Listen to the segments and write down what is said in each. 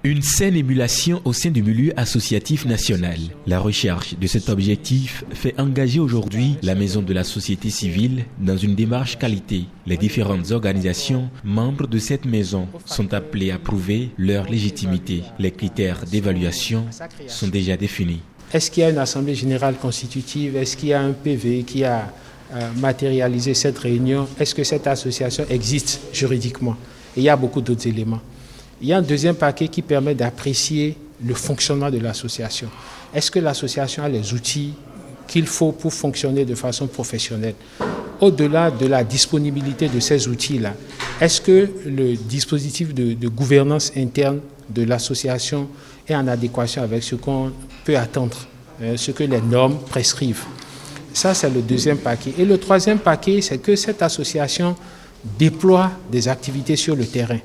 Une saine émulation au sein du milieu associatif national. La recherche de cet objectif fait engager aujourd'hui la Maison de la société civile dans une démarche qualité. Les différentes organisations membres de cette maison sont appelées à prouver leur légitimité. Les critères d'évaluation sont déjà définis. Est-ce qu'il y a une assemblée générale constitutive? Est-ce qu'il y a un PV qui a matérialisé cette réunion? Est-ce que cette association existe juridiquement? Et il y a beaucoup d'autres éléments. Il y a un deuxième paquet qui permet d'apprécier le fonctionnement de l'association. Est-ce que l'association a les outils qu'il faut pour fonctionner de façon professionnelle? Au-delà de la disponibilité de ces outils-là, est-ce que le dispositif de gouvernance interne de l'association est en adéquation avec ce qu'on peut attendre, ce que les normes prescrivent? Ça, c'est le deuxième paquet. Et le troisième paquet, c'est que cette association déploie des activités sur le terrain.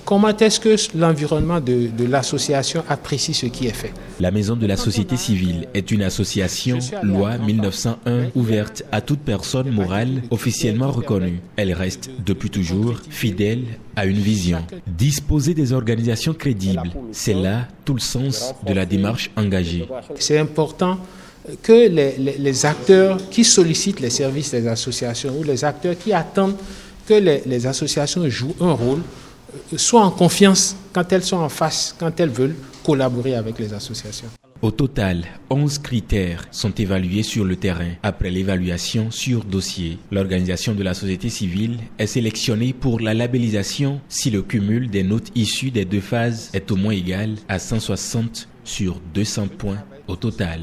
Comment est-ce que l'environnement de l'association apprécie ce qui est fait? La Maison de la société civile est une association, loi 1901, ouverte à toute personne morale officiellement reconnue. Elle reste depuis toujours fidèle à une vision. Disposer des organisations crédibles, c'est là tout le sens de la démarche engagée. C'est important que les acteurs qui sollicitent les services des associations ou les acteurs qui attendent que les associations jouent un rôle soient en confiance quand elles sont en face, quand elles veulent collaborer avec les associations. Au total, 11 critères sont évalués sur le terrain. Après l'évaluation sur dossier, l'organisation de la société civile est sélectionnée pour la labellisation si le cumul des notes issues des deux phases est au moins égal à 160 sur 200 points au total.